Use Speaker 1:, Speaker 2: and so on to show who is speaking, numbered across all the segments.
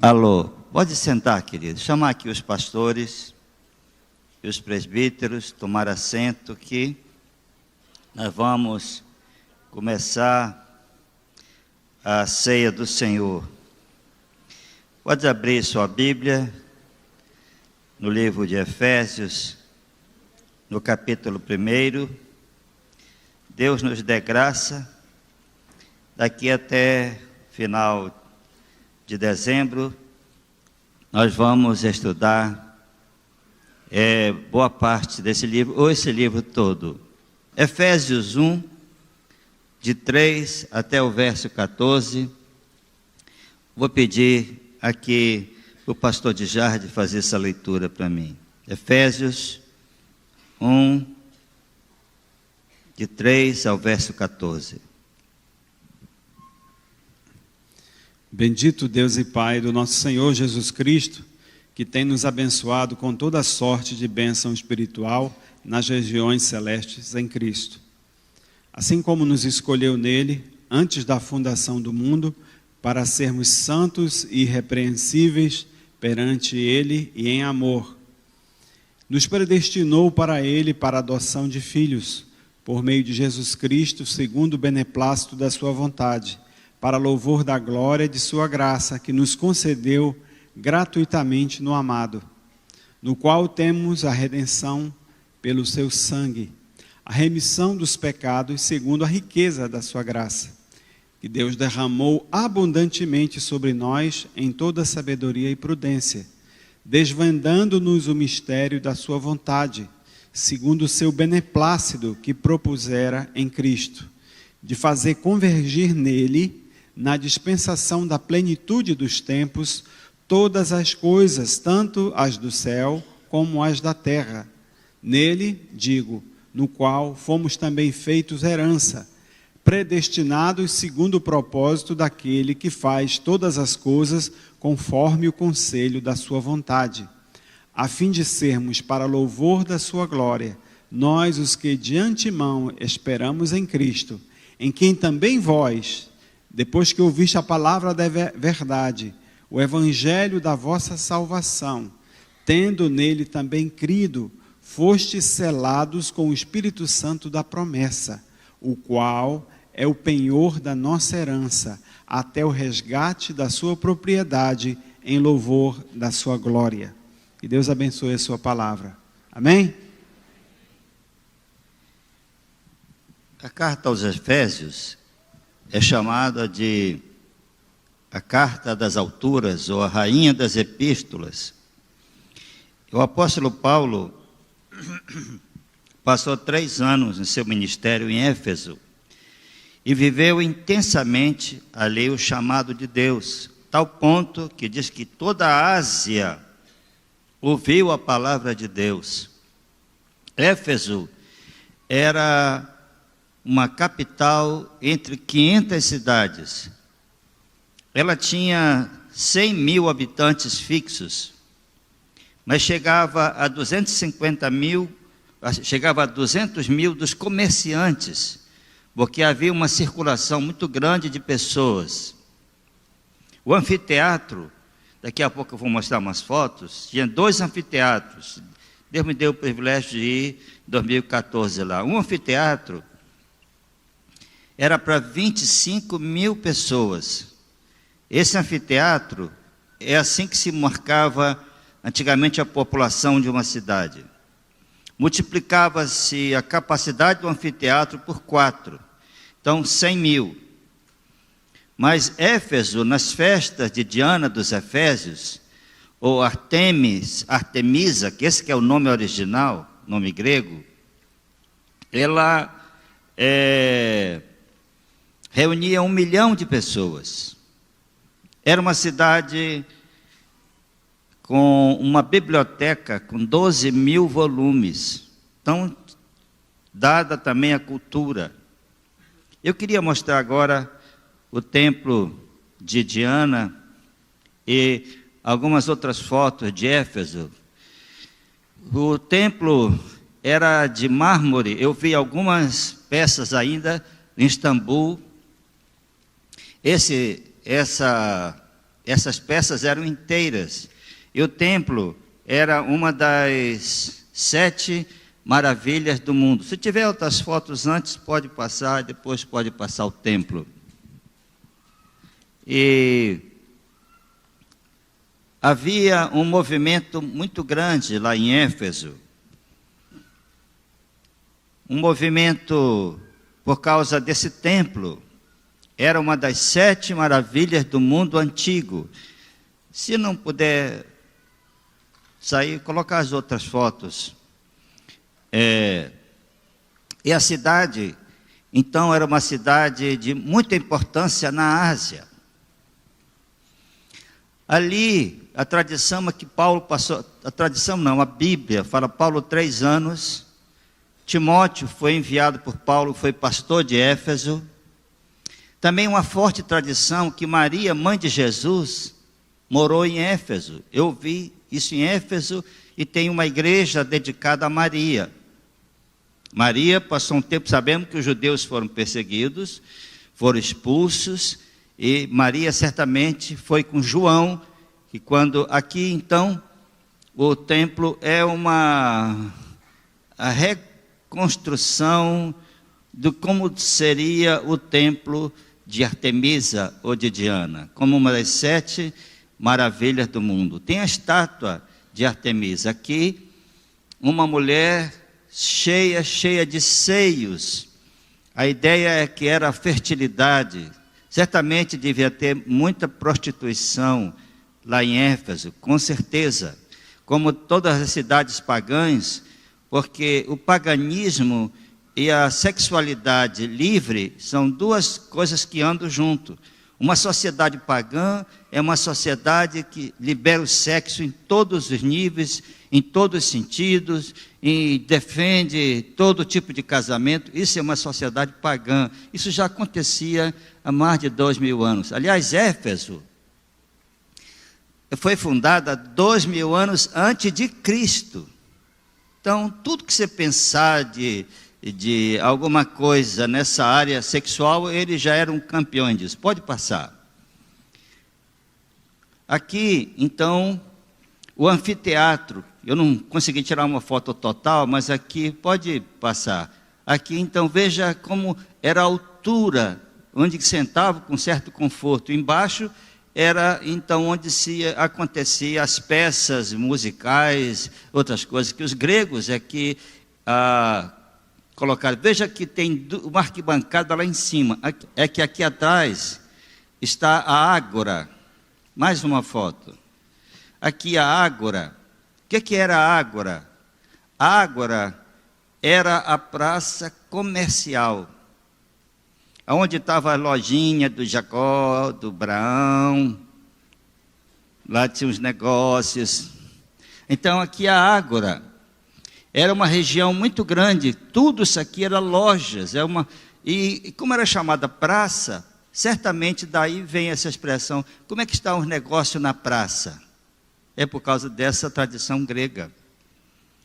Speaker 1: Alô, pode sentar, querido. Chamar aqui os pastores e os presbíteros, tomar assento que nós vamos começar a ceia do Senhor. Pode abrir sua Bíblia no livro de Efésios, no capítulo 1. Deus nos dê graça, daqui até final de dezembro, nós vamos estudar boa parte desse livro, ou esse livro todo. Efésios 1, de 3 até o verso 14. Vou pedir aqui para o pastor de Jardim fazer essa leitura para mim. Efésios 1, de 3 ao verso 14.
Speaker 2: Bendito Deus e Pai do nosso Senhor Jesus Cristo, que tem nos abençoado com toda sorte de bênção espiritual nas regiões celestes em Cristo. Assim como nos escolheu nele, antes da fundação do mundo, para sermos santos e irrepreensíveis perante ele e em amor. Nos predestinou para ele para a adoção de filhos, por meio de Jesus Cristo, segundo o beneplácito da sua vontade, para louvor da glória de sua graça, que nos concedeu gratuitamente no amado, no qual temos a redenção pelo seu sangue, a remissão dos pecados segundo a riqueza da sua graça, que Deus derramou abundantemente sobre nós em toda sabedoria e prudência, desvendando-nos o mistério da sua vontade, segundo o seu beneplácito que propusera em Cristo, de fazer convergir nele, na dispensação da plenitude dos tempos, todas as coisas, tanto as do céu como as da terra. Nele, digo, no qual fomos também feitos herança, predestinados segundo o propósito daquele que faz todas as coisas conforme o conselho da sua vontade, a fim de sermos para louvor da sua glória, nós os que de antemão esperamos em Cristo, em quem também vós, depois que ouviste a palavra da verdade, o evangelho da vossa salvação, tendo nele também crido, fostes selados com o Espírito Santo da promessa, o qual é o penhor da nossa herança, até o resgate da sua propriedade, em louvor da sua glória. Que Deus abençoe a sua palavra. Amém?
Speaker 1: A carta aos Efésios é chamada de a carta das alturas, ou a rainha das epístolas. O apóstolo Paulo passou 3 anos em seu ministério em Éfeso e viveu intensamente ali o chamado de Deus, tal ponto que diz que toda a Ásia ouviu a palavra de Deus. Éfeso era uma capital entre 500 cidades. Ela tinha 100 mil habitantes fixos, mas chegava a 250 mil, chegava a 200 mil dos comerciantes, porque havia uma circulação muito grande de pessoas. O anfiteatro, daqui a pouco eu vou mostrar umas fotos, tinha 2 anfiteatros. Deus me deu o privilégio de ir em 2014 lá. Um anfiteatro era para 25 mil pessoas. Esse anfiteatro é assim que se marcava antigamente a população de uma cidade. Multiplicava-se a capacidade do anfiteatro por 4, então 100 mil. Mas Éfeso, nas festas de Diana dos Efésios, ou Artemisa, que esse que é o nome original, nome grego, ela reunia 1 milhão de pessoas. Era uma cidade com uma biblioteca com 12 mil volumes, tão dada também a cultura. Eu queria mostrar agora o templo de Diana e algumas outras fotos de Éfeso. O templo era de mármore, eu vi algumas peças ainda em Istambul. Essa essas peças eram inteiras. E o templo era uma das 7 maravilhas do mundo. Se tiver outras fotos antes, pode passar, depois pode passar o templo. E havia um movimento muito grande lá em Éfeso. Um movimento por causa desse templo. Era uma das 7 maravilhas do mundo antigo. Se não puder sair, colocar as outras fotos. E a cidade, então, era uma cidade de muita importância na Ásia. Ali, a tradição é que Paulo passou, a tradição não, a Bíblia fala Paulo 3 anos, Timóteo foi enviado por Paulo, foi pastor de Éfeso. Também uma forte tradição que Maria, mãe de Jesus, morou em Éfeso. Eu vi isso em Éfeso e tem uma igreja dedicada a Maria. Maria passou um tempo, sabemos que os judeus foram perseguidos, foram expulsos, e Maria certamente foi com João, e quando aqui então, o templo é a reconstrução de como seria o templo de Artemisa ou de Diana, como uma das 7 maravilhas do mundo. Tem a estátua de Artemisa, aqui uma mulher cheia de seios. A ideia é que era a fertilidade. Certamente devia ter muita prostituição lá em Éfeso, com certeza, como todas as cidades pagãs, porque o paganismo e a sexualidade livre são 2 coisas que andam junto. Uma sociedade pagã é uma sociedade que libera o sexo em todos os níveis, em todos os sentidos, e defende todo tipo de casamento. Isso é uma sociedade pagã. Isso já acontecia há mais de 2000 anos. Aliás, Éfeso foi fundada 2000 anos antes de Cristo. Então, tudo que você pensar de alguma coisa nessa área sexual, eles já eram campeões disso. Pode passar. Aqui, então, o anfiteatro. Eu não consegui tirar uma foto total, mas aqui, pode passar. Aqui, então, veja como era a altura, onde sentava com certo conforto. Embaixo era, então, onde se acontecia as peças musicais, outras coisas, que os gregos é que colocaram. Veja que tem uma arquibancada lá em cima. É que aqui atrás está a ágora. Mais uma foto. Aqui a ágora. O que era a ágora? A ágora era a praça comercial, onde estava a lojinha do Jacó, do Abraão. Lá tinha os negócios. Então aqui a ágora era uma região muito grande, tudo isso aqui era lojas, e como era chamada praça, certamente daí vem essa expressão, como é que estão os negócios na praça? É por causa dessa tradição grega.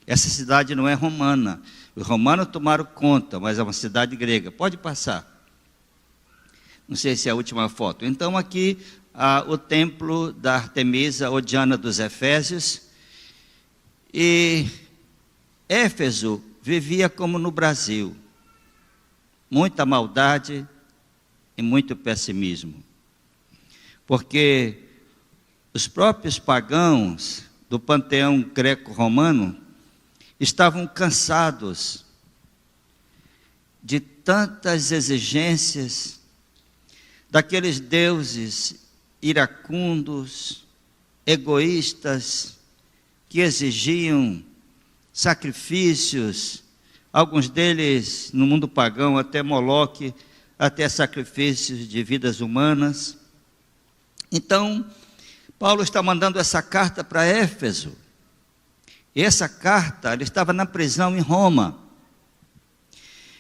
Speaker 1: Essa cidade não é romana, os romanos tomaram conta, mas é uma cidade grega. Pode passar. Não sei se é a última foto. Então aqui o templo da Artemisa ou Diana dos Efésios, e Éfeso vivia como no Brasil, muita maldade e muito pessimismo, porque os próprios pagãos do panteão greco-romano estavam cansados de tantas exigências daqueles deuses iracundos, egoístas, que exigiam sacrifícios, alguns deles no mundo pagão, até Moloque, até sacrifícios de vidas humanas. Então, Paulo está mandando essa carta para Éfeso. E essa carta, ele estava na prisão em Roma.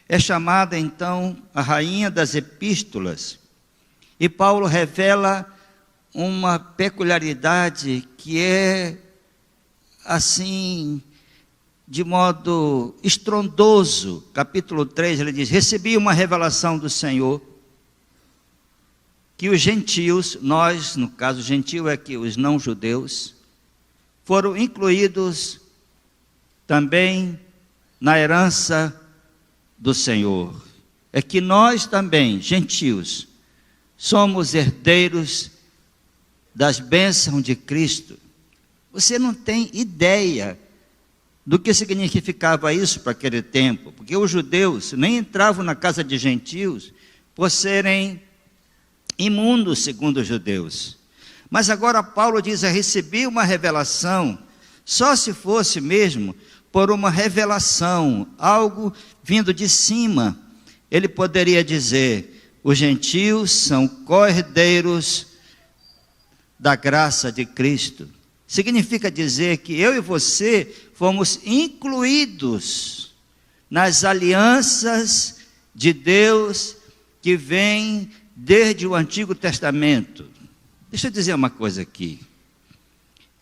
Speaker 1: É chamada então a rainha das epístolas. E Paulo revela uma peculiaridade que é assim, de modo estrondoso. Capítulo 3, ele diz: recebi uma revelação do Senhor. que os gentios, nós, no caso gentio é que os não-judeus, foram incluídos também na herança do Senhor. É que nós também, gentios, somos herdeiros das bênçãos de Cristo. Você não tem ideia do que significava isso para aquele tempo, porque os judeus nem entravam na casa de gentios por serem imundos, segundo os judeus. Mas agora Paulo diz: eu recebi uma revelação, só se fosse mesmo por uma revelação, algo vindo de cima, ele poderia dizer: os gentios são co-herdeiros da graça de Cristo. Significa dizer que eu e você fomos incluídos nas alianças de Deus que vêm desde o Antigo Testamento. Deixa eu dizer uma coisa aqui.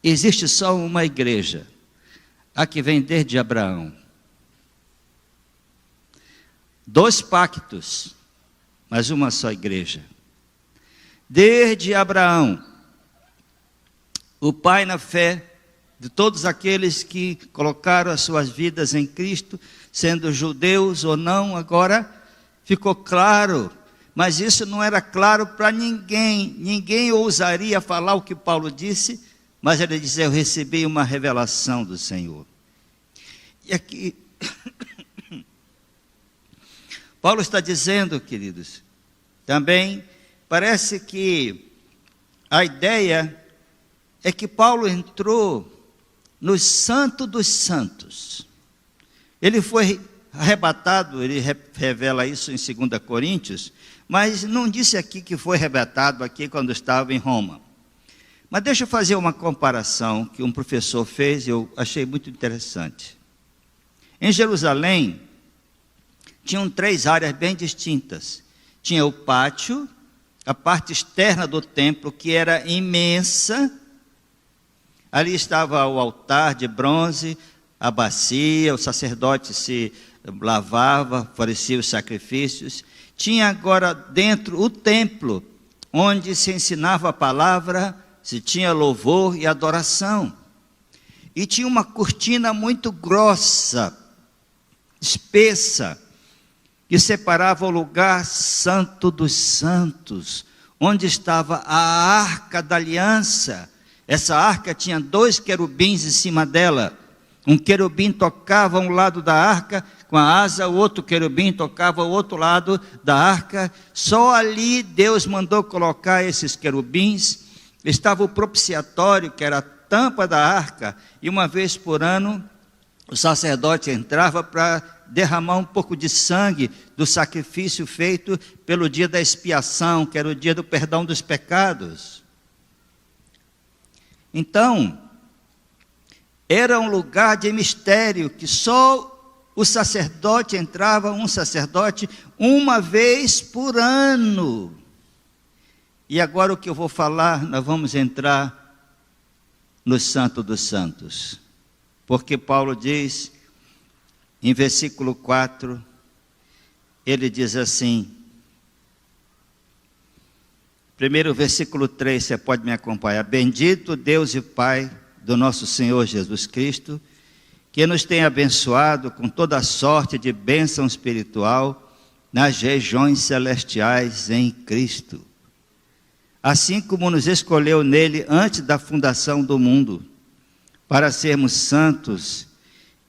Speaker 1: Existe só uma igreja, a que vem desde Abraão. 2 pactos, mas uma só igreja. Desde Abraão, o pai na fé de todos aqueles que colocaram as suas vidas em Cristo, sendo judeus ou não, agora ficou claro. Mas isso não era claro para ninguém. Ninguém ousaria falar o que Paulo disse, mas ele dizia: eu recebi uma revelação do Senhor. E aqui, Paulo está dizendo, queridos, também parece que a ideia é que Paulo entrou no Santo dos Santos. Ele foi arrebatado, ele revela isso em 2 Coríntios, mas não disse aqui que foi arrebatado aqui quando estava em Roma. Mas deixa eu fazer uma comparação que um professor fez e eu achei muito interessante. Em Jerusalém, tinham 3 áreas bem distintas. Tinha o pátio, a parte externa do templo, que era imensa. Ali estava o altar de bronze, a bacia, o sacerdote se lavava, oferecia os sacrifícios. Tinha agora dentro o templo, onde se ensinava a palavra, se tinha louvor e adoração. E tinha uma cortina muito grossa, espessa, que separava o lugar santo dos santos, onde estava a arca da aliança. Essa arca tinha 2 querubins em cima dela. Um querubim tocava um lado da arca com a asa, o outro querubim tocava o outro lado da arca. Só ali Deus mandou colocar esses querubins. Estava o propiciatório, que era a tampa da arca, e uma vez por ano o sacerdote entrava para derramar um pouco de sangue do sacrifício feito pelo dia da expiação, que era o dia do perdão dos pecados. Então, era um lugar de mistério, que só o sacerdote entrava, um sacerdote, uma vez por ano. E agora o que eu vou falar, nós vamos entrar no Santo dos Santos. Porque Paulo diz, em versículo 4, ele diz assim, primeiro versículo 3, você pode me acompanhar. Bendito Deus e Pai do nosso Senhor Jesus Cristo, que nos tem abençoado com toda sorte de bênção espiritual nas regiões celestiais em Cristo. Assim como nos escolheu nele antes da fundação do mundo, para sermos santos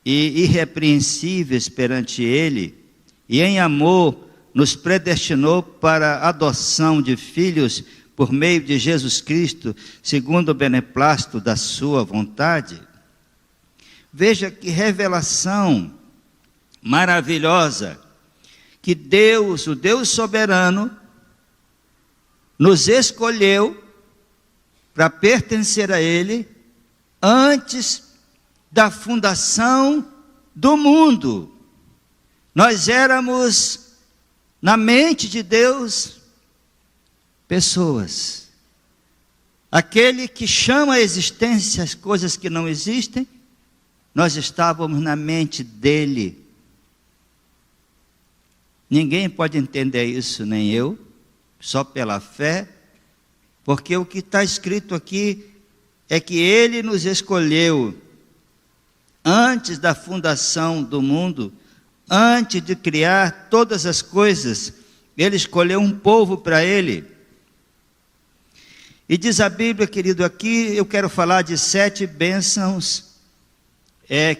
Speaker 1: e irrepreensíveis perante ele, e em amor nos predestinou para a adoção de filhos por meio de Jesus Cristo, segundo o beneplácito da sua vontade. Veja que revelação maravilhosa, que Deus, o Deus soberano, nos escolheu para pertencer a ele antes da fundação do mundo. Nós éramos, na mente de Deus, pessoas. Aquele que chama a existência as coisas que não existem, nós estávamos na mente dele. Ninguém pode entender isso, nem eu, só pela fé Porque o que está escrito aqui é que Ele nos escolheu antes da fundação do mundo, antes de criar todas as coisas. Ele escolheu um povo para Ele. E diz a Bíblia, querido, aqui eu quero falar de 7 bênçãos,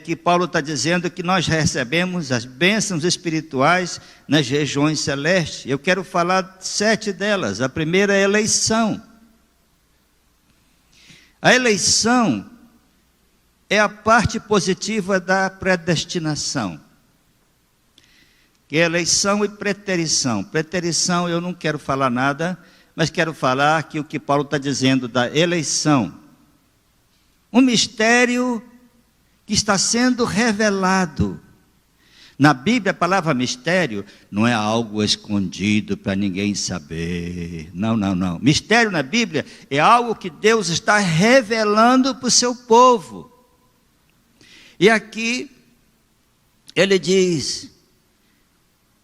Speaker 1: que Paulo está dizendo que nós recebemos as bênçãos espirituais nas regiões celestes. Eu quero falar 7 delas. A primeira é a eleição. A eleição é a parte positiva da predestinação, que é eleição e preterição. Preterição eu não quero falar nada, mas quero falar que o que Paulo está dizendo da eleição, um mistério que está sendo revelado. Na Bíblia, a palavra mistério não é algo escondido para ninguém saber. Não, não, não. Mistério na Bíblia é algo que Deus está revelando para o seu povo. E aqui, ele diz,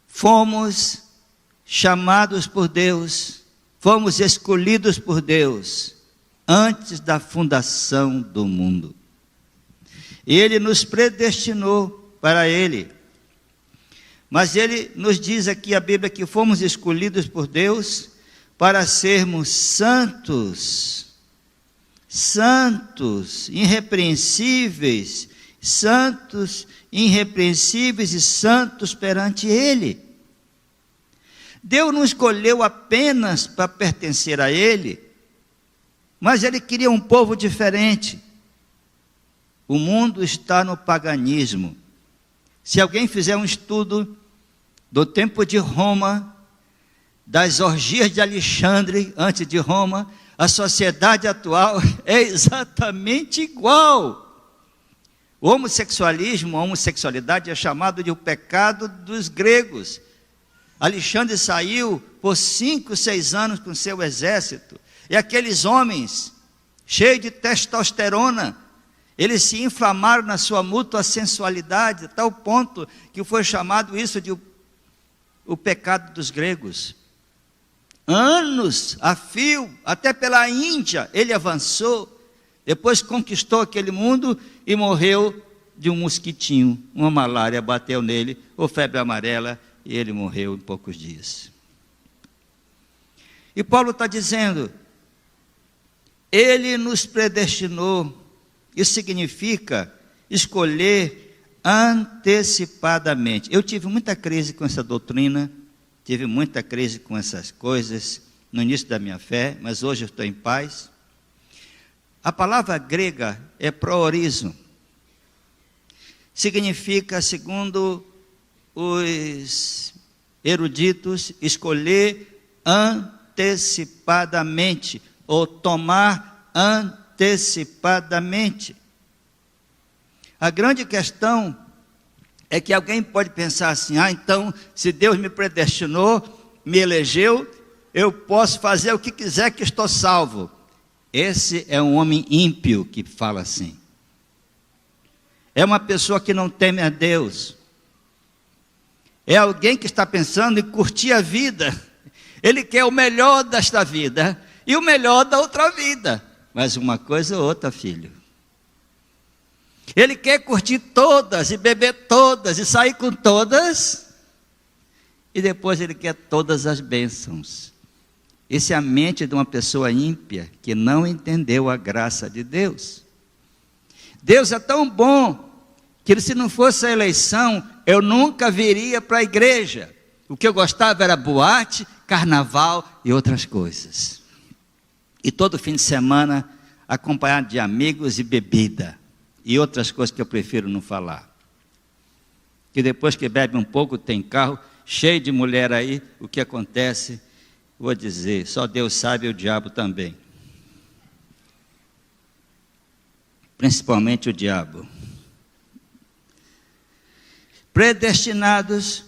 Speaker 1: fomos chamados por Deus, fomos escolhidos por Deus, antes da fundação do mundo. E Ele nos predestinou para Ele. Mas Ele nos diz aqui a Bíblia que fomos escolhidos por Deus para sermos santos, irrepreensíveis e santos perante Ele. Deus não escolheu apenas para pertencer a Ele, mas Ele queria um povo diferente. O mundo está no paganismo. Se alguém fizer um estudo do tempo de Roma, das orgias de Alexandre antes de Roma, a sociedade atual é exatamente igual. O homossexualismo, a homossexualidade é chamado de o pecado dos gregos. Alexandre saiu por 5, 6 anos com seu exército, e aqueles homens, cheios de testosterona, eles se inflamaram na sua mútua sensualidade, a tal ponto que foi chamado isso de o pecado dos gregos. Anos a fio, até pela Índia, ele avançou, depois conquistou aquele mundo e morreu de um mosquitinho, uma malária bateu nele, ou febre amarela, e ele morreu em poucos dias. E Paulo está dizendo, Ele nos predestinou. Isso significa escolher antecipadamente. Eu tive muita crise com essa doutrina, tive muita crise com essas coisas no início da minha fé, mas hoje eu estou em paz. A palavra grega é proorizo. Significa, segundo os eruditos, escolher antecipadamente, ou tomar antecipadamente. A grande questão é que alguém pode pensar assim, então, se Deus me predestinou, me elegeu, eu posso fazer o que quiser que estou salvo. Esse é um homem ímpio que fala assim. É uma pessoa que não teme a Deus. É alguém que está pensando em curtir a vida. Ele quer o melhor desta vida e o melhor da outra vida. Mas uma coisa ou outra, filho. Ele quer curtir todas e beber todas e sair com todas. E depois ele quer todas as bênçãos. Essa é a mente de uma pessoa ímpia que não entendeu a graça de Deus. Deus é tão bom que se não fosse a eleição, eu nunca viria para a igreja. O que eu gostava era boate, carnaval e outras coisas. E todo fim de semana, acompanhado de amigos e bebida. E outras coisas que eu prefiro não falar. Que depois que bebe um pouco, tem carro cheio de mulher aí, o que acontece, vou dizer, só Deus sabe e o diabo também. Principalmente o diabo. Predestinados,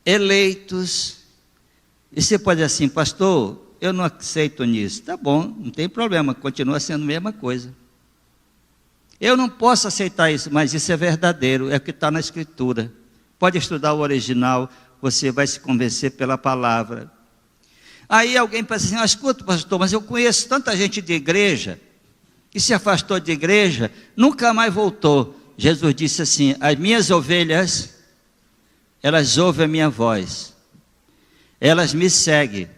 Speaker 1: eleitos. E você pode dizer assim, pastor, eu não aceito nisso. Tá bom, não tem problema, continua sendo a mesma coisa. Eu não posso aceitar isso, mas isso é verdadeiro, é o que está na Escritura. Pode estudar o original, você vai se convencer pela palavra. Aí alguém pensa assim, escuta, pastor, mas eu conheço tanta gente de igreja, que se afastou de igreja, nunca mais voltou. Jesus disse assim, as minhas ovelhas, elas ouvem a minha voz, elas me seguem,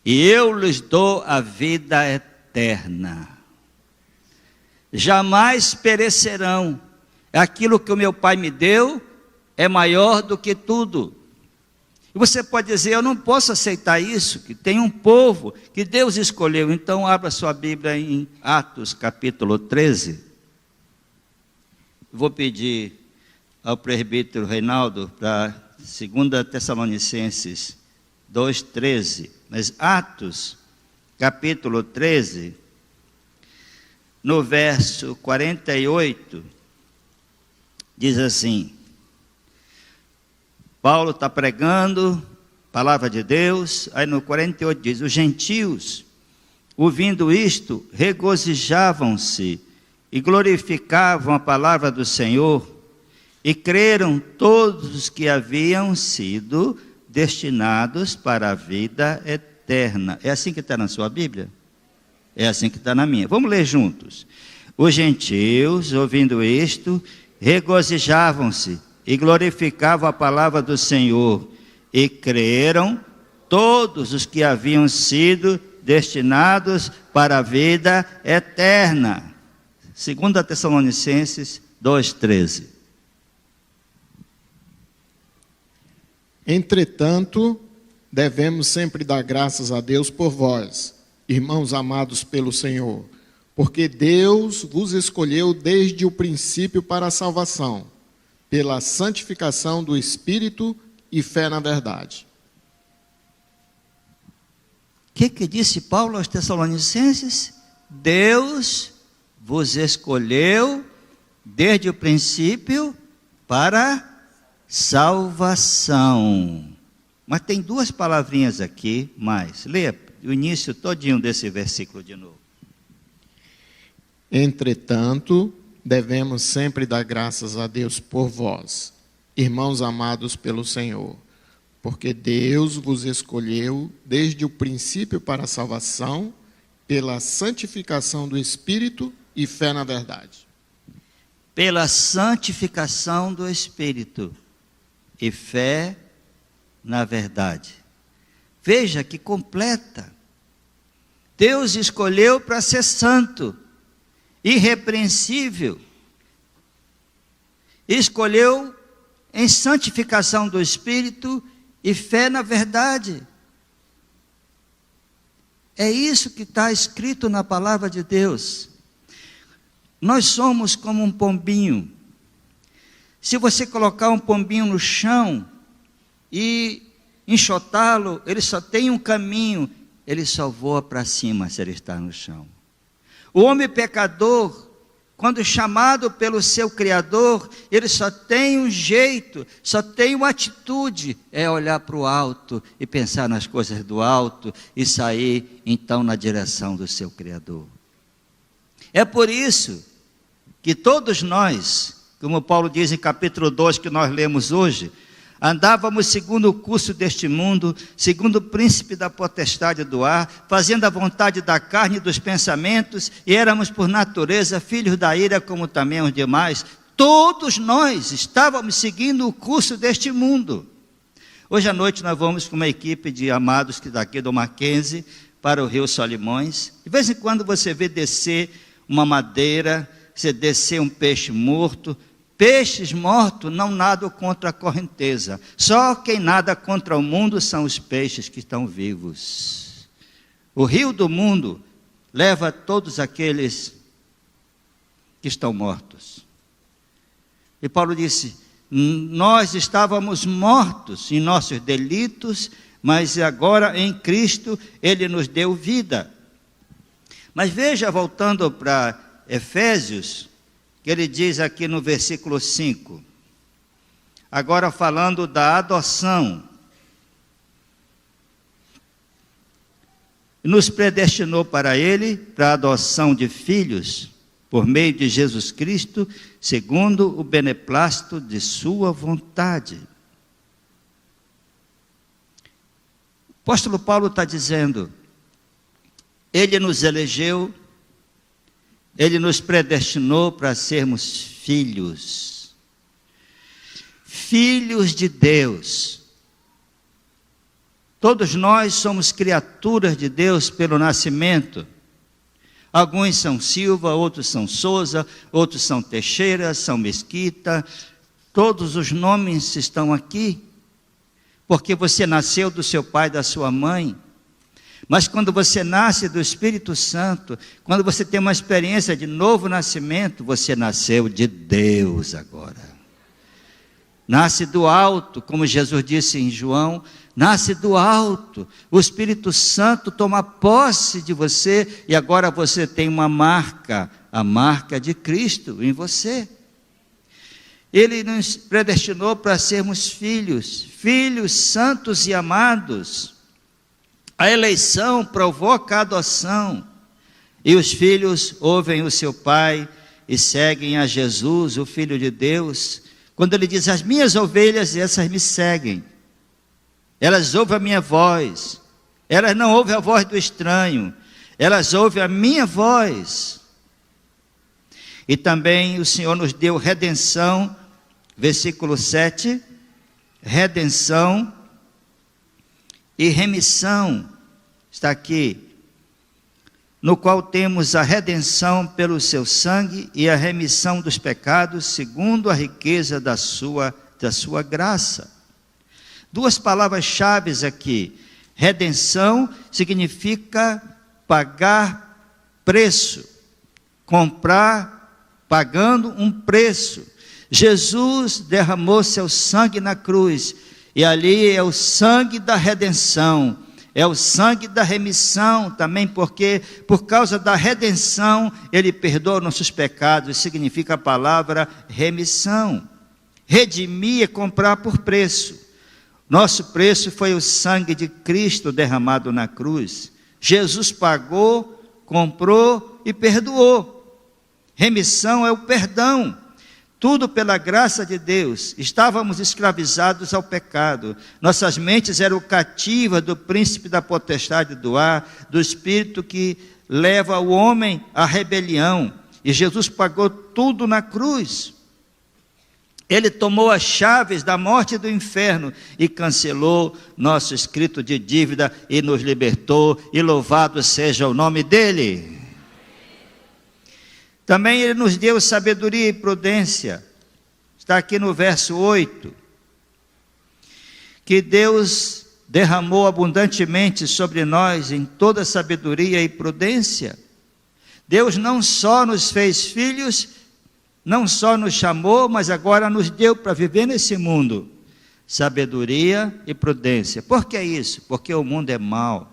Speaker 1: e eu lhes dou a vida eterna. Jamais perecerão. Aquilo que o meu Pai me deu é maior do que tudo. E você pode dizer, eu não posso aceitar isso, que tem um povo que Deus escolheu. Então abra sua Bíblia em Atos capítulo 13. Vou pedir ao presbítero Reinaldo para 2 Tessalonicenses 2,13. Mas Atos capítulo 13, no verso 48, diz assim, Paulo está pregando, palavra de Deus, aí no 48 diz, os gentios, ouvindo isto, regozijavam-se e glorificavam a palavra do Senhor, e creram todos os que haviam sido destinados para a vida eterna. É assim que está na sua Bíblia? É assim que está na minha. Vamos ler juntos. Os gentios, ouvindo isto, regozijavam-se e glorificavam a palavra do Senhor, e creram todos os que haviam sido destinados para a vida eterna. 2 Tessalonicenses 2,13.
Speaker 3: Entretanto, devemos sempre dar graças a Deus por vós, irmãos amados pelo Senhor, porque Deus vos escolheu desde o princípio para a salvação, pela santificação do Espírito e fé na verdade.
Speaker 1: O que disse Paulo aos Tessalonicenses? Deus vos escolheu desde o princípio para salvação. Mas tem duas palavrinhas aqui, mais. Leia o início todinho desse versículo de novo.
Speaker 3: Entretanto, devemos sempre dar graças a Deus por vós, irmãos amados pelo Senhor, porque Deus vos escolheu desde o princípio para a salvação, pela santificação do Espírito e fé na verdade.
Speaker 1: Pela santificação do Espírito e fé na verdade. Veja que completa. Deus escolheu para ser santo, irrepreensível, escolheu em santificação do Espírito e fé na verdade. É isso que está escrito na palavra de Deus. Nós somos como um pombinho. Se você colocar um pombinho no chão e enxotá-lo, ele só tem um caminho, ele só voa para cima se ele está no chão. O homem pecador, quando chamado pelo seu Criador, ele só tem um jeito, só tem uma atitude, é olhar para o alto e pensar nas coisas do alto e sair então na direção do seu Criador. É por isso que todos nós, como Paulo diz em capítulo 2 que nós lemos hoje, andávamos segundo o curso deste mundo, segundo o príncipe da potestade do ar, fazendo a vontade da carne e dos pensamentos, e éramos por natureza filhos da ira como também os demais. Todos nós estávamos seguindo o curso deste mundo. Hoje à noite nós vamos com uma equipe de amados que daqui do Mackenzie para o Rio Solimões. De vez em quando você vê descer uma madeira, você descer um peixe morto. Peixes mortos não nadam contra a correnteza. Só quem nada contra o mundo são os peixes que estão vivos. O rio do mundo leva todos aqueles que estão mortos. E Paulo disse, nós estávamos mortos em nossos delitos, mas agora em Cristo Ele nos deu vida. Mas veja, voltando para Efésios, que ele diz aqui no versículo 5, agora falando da adoção, nos predestinou para ele, para a adoção de filhos, por meio de Jesus Cristo, segundo o beneplácito de sua vontade. apóstolo Paulo está dizendo, Ele nos elegeu, Ele nos predestinou para sermos filhos. Filhos de Deus. Todos nós somos criaturas de Deus pelo nascimento. Alguns são Silva, outros são Souza, outros são Teixeira, são Mesquita. Todos os nomes estão aqui, porque você nasceu do seu pai e da sua mãe. Mas quando você nasce do Espírito Santo, quando você tem uma experiência de novo nascimento, você nasceu de Deus agora. Nasce do alto, como Jesus disse em João, nasce do alto. O Espírito Santo toma posse de você e agora você tem uma marca, a marca de Cristo em você. Ele nos predestinou para sermos filhos, filhos santos e amados. A eleição provoca a adoção, e os filhos ouvem o seu pai e seguem a Jesus, o Filho de Deus, quando ele diz, as minhas ovelhas, essas me seguem, elas ouvem a minha voz, elas não ouvem a voz do estranho, elas ouvem a minha voz. E também o Senhor nos deu redenção, versículo 7, redenção e remissão, está aqui, no qual temos a redenção pelo seu sangue e a remissão dos pecados, segundo a riqueza da sua graça. Duas palavras-chave aqui. Redenção significa pagar preço, comprar pagando um preço. Jesus derramou seu sangue na cruz, e ali é o sangue da redenção, é o sangue da remissão também, porque por causa da redenção, Ele perdoa nossos pecados, significa a palavra remissão. Redimir é comprar por preço. Nosso preço foi o sangue de Cristo derramado na cruz. Jesus pagou, comprou e perdoou. Remissão é o perdão. Tudo pela graça de Deus. Estávamos escravizados ao pecado. Nossas mentes eram cativas do príncipe da potestade do ar, do espírito que leva o homem à rebelião. E Jesus pagou tudo na cruz. Ele tomou as chaves da morte e do inferno e cancelou nosso escrito de dívida e nos libertou. E louvado seja o nome dele. Também Ele nos deu sabedoria e prudência. Está aqui no verso 8. Que Deus derramou abundantemente sobre nós em toda sabedoria e prudência. Deus não só nos fez filhos, não só nos chamou, mas agora nos deu para viver nesse mundo. Sabedoria e prudência. Por que isso? Porque o mundo é mau.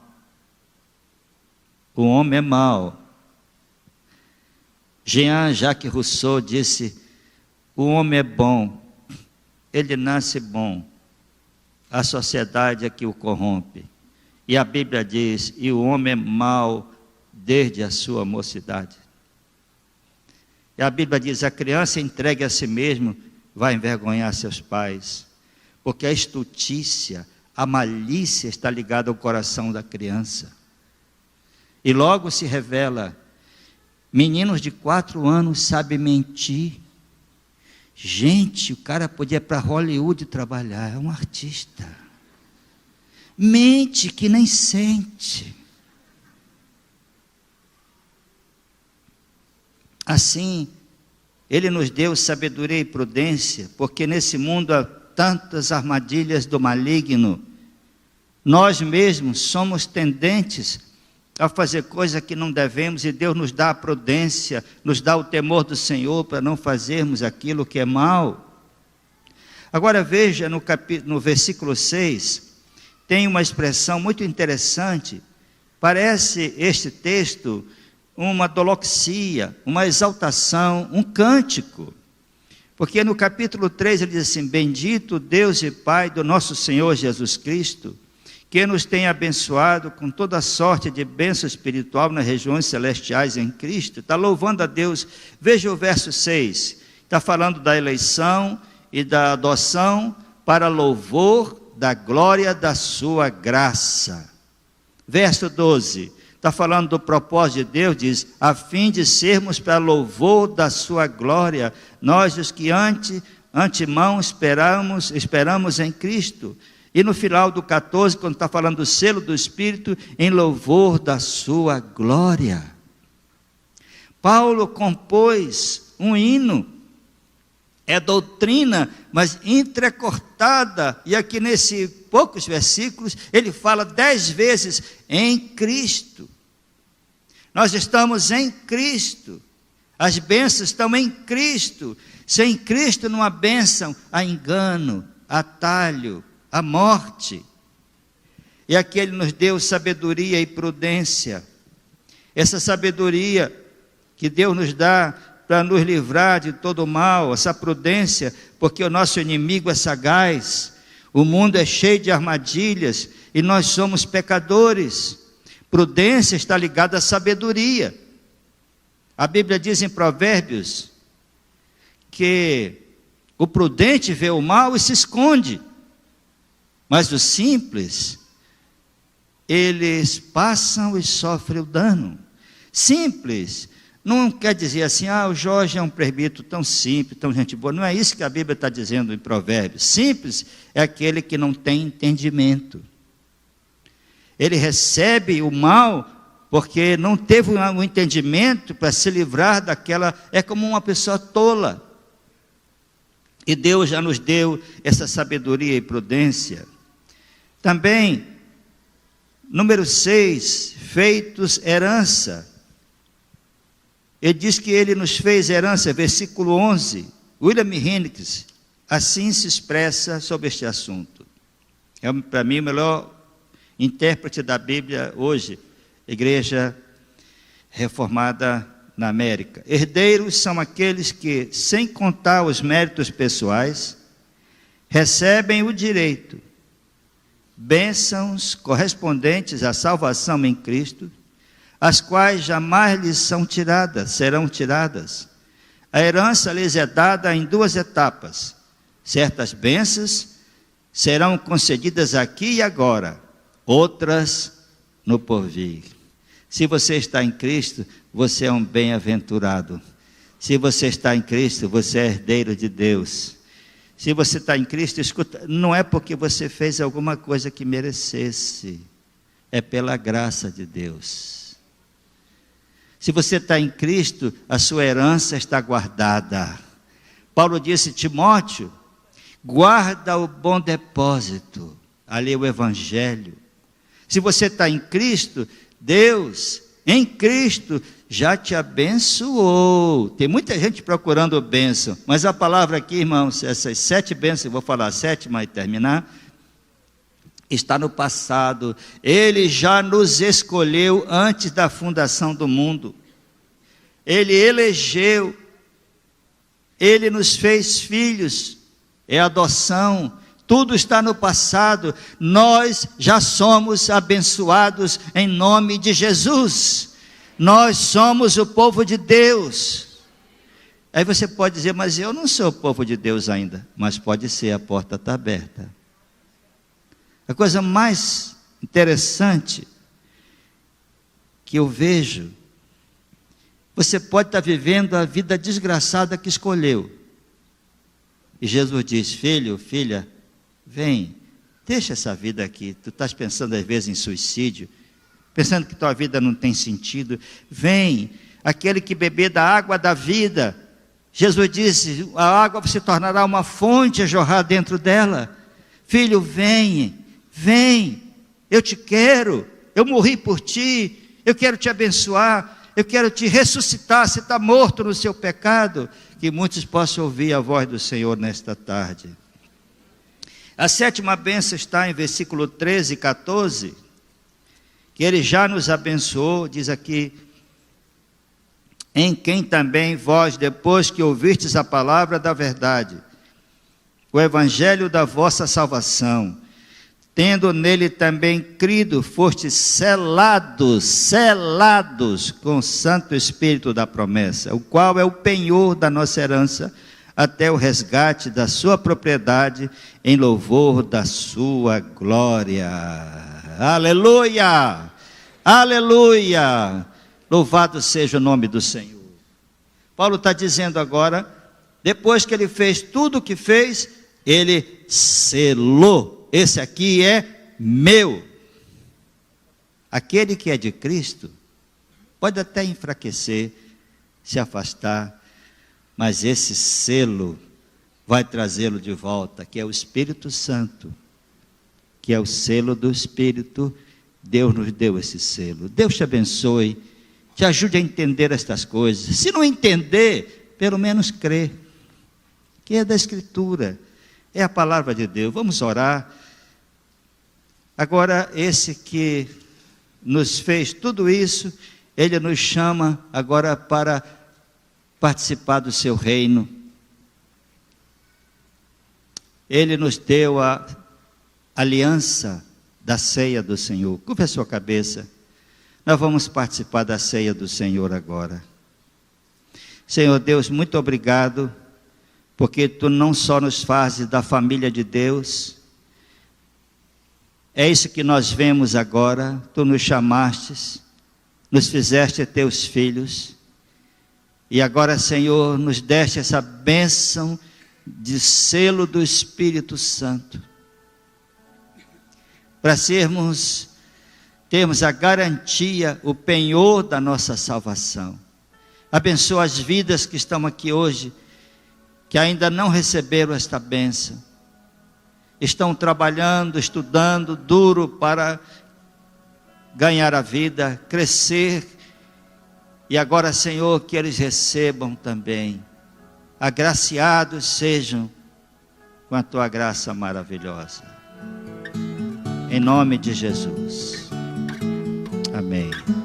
Speaker 1: O homem é mau. Jean-Jacques Rousseau disse, o homem é bom, ele nasce bom, a sociedade é que o corrompe. E a Bíblia diz, e o homem é mau desde a sua mocidade. E a Bíblia diz, a criança entregue a si mesmo vai envergonhar seus pais, porque a estutícia, a malícia está ligada ao coração da criança. E logo se revela, meninos de 4 anos sabem mentir. Gente, o cara podia ir para Hollywood trabalhar, é um artista. Mente que nem sente. Assim, Ele nos deu sabedoria e prudência, porque nesse mundo há tantas armadilhas do maligno. Nós mesmos somos tendentes a fazer coisas que não devemos, e Deus nos dá a prudência, nos dá o temor do Senhor para não fazermos aquilo que é mal. Agora veja no versículo 6, tem uma expressão muito interessante, parece este texto uma doloxia, uma exaltação, um cântico, porque no capítulo 3 ele diz assim, bendito Deus e Pai do nosso Senhor Jesus Cristo, que nos tem abençoado com toda sorte de bênção espiritual nas regiões celestiais em Cristo. Está louvando a Deus. Veja o verso 6. Está falando da eleição e da adoção para louvor da glória da sua graça. Verso 12, está falando do propósito de Deus, diz, a fim de sermos para louvor da sua glória, nós os que antemão esperamos em Cristo. E no final do 14, quando está falando do selo do Espírito, em louvor da sua glória. Paulo compôs um hino, é doutrina, mas entrecortada, e aqui nesses poucos versículos, ele fala 10 vezes, em Cristo. Nós estamos em Cristo, as bênçãos estão em Cristo. Sem Cristo não há bênção, há engano, há atalho, há morte. E aqui ele nos deu sabedoria e prudência. Essa sabedoria que Deus nos dá para nos livrar de todo o mal, essa prudência, porque o nosso inimigo é sagaz, o mundo é cheio de armadilhas e nós somos pecadores. Prudência está ligada à sabedoria. A Bíblia diz em Provérbios que o prudente vê o mal e se esconde, mas os simples, eles passam e sofrem o dano. Simples não quer dizer assim, o Jorge é um presbítero tão simples, tão gente boa. Não é isso que a Bíblia está dizendo em Provérbios. Simples é aquele que não tem entendimento. Ele recebe o mal porque não teve um entendimento para se livrar daquela. É como uma pessoa tola. E Deus já nos deu essa sabedoria e prudência. Também, número 6, feitos herança. Ele diz que ele nos fez herança, versículo 11. William Hendricks assim se expressa sobre este assunto. É para mim o melhor intérprete da Bíblia hoje, Igreja Reformada na América. Herdeiros são aqueles que, sem contar os méritos pessoais, recebem o direito, bênçãos correspondentes à salvação em Cristo, as quais jamais lhes serão tiradas. A herança lhes é dada em 2 etapas. Certas bênçãos serão concedidas aqui e agora, outras no porvir. Se você está em Cristo, você é um bem-aventurado. Se você está em Cristo, você é herdeiro de Deus. Se você está em Cristo, escuta, não é porque você fez alguma coisa que merecesse, é pela graça de Deus. Se você está em Cristo, a sua herança está guardada. Paulo disse, Timóteo, guarda o bom depósito, ali é o Evangelho. Se você está em Cristo, Deus, em Cristo, já te abençoou. Tem muita gente procurando bênção, mas a palavra aqui, irmãos, essas 7 bênçãos, eu vou falar a 7ª e terminar, está no passado. Ele já nos escolheu antes da fundação do mundo. Ele elegeu, Ele nos fez filhos, é adoção. Tudo está no passado, nós já somos abençoados em nome de Jesus. Nós somos o povo de Deus. Aí você pode dizer, mas eu não sou o povo de Deus ainda. Mas pode ser, a porta está aberta. A coisa mais interessante que eu vejo, você pode estar vivendo a vida desgraçada que escolheu. E Jesus diz, filho, filha, vem, deixa essa vida aqui. Tu estás pensando às vezes em suicídio, pensando que tua vida não tem sentido. Vem, aquele que beber da água da vida. Jesus disse, a água se tornará uma fonte a jorrar dentro dela. Filho, vem, eu te quero, eu morri por ti, eu quero te abençoar, eu quero te ressuscitar. Você está morto no seu pecado. Que muitos possam ouvir a voz do Senhor nesta tarde. A 7ª bênção está em versículo 13 e 14, que Ele já nos abençoou, diz aqui, em quem também vós, depois que ouvistes a palavra da verdade, o evangelho da vossa salvação, tendo nele também crido, fostes selados com o Santo Espírito da promessa, o qual é o penhor da nossa herança, até o resgate da sua propriedade, em louvor da sua glória. Aleluia! Aleluia! Louvado seja o nome do Senhor. Paulo está dizendo agora, depois que ele fez tudo o que fez, ele selou. Esse aqui é meu. Aquele que é de Cristo pode até enfraquecer, se afastar, mas esse selo vai trazê-lo de volta, que é o Espírito Santo, que é o selo do Espírito. Deus nos deu esse selo. Deus te abençoe, te ajude a entender estas coisas. Se não entender, pelo menos crê, que é da Escritura, é a palavra de Deus. Vamos orar. Agora, esse que nos fez tudo isso, ele nos chama agora para participar do seu reino. Ele nos deu a aliança da ceia do Senhor. Curva a sua cabeça. Nós vamos participar da ceia do Senhor agora. Senhor Deus, muito obrigado, porque Tu não só nos fazes da família de Deus, é isso que nós vemos agora. Tu nos chamastes, nos fizeste Teus filhos, e agora, Senhor, nos deste essa bênção de selo do Espírito Santo, para termos a garantia, o penhor da nossa salvação. Abençoa as vidas que estão aqui hoje, que ainda não receberam esta bênção, estão trabalhando, estudando duro para ganhar a vida, crescer, e agora, Senhor, que eles recebam também, agraciados sejam com a Tua graça maravilhosa, em nome de Jesus, amém.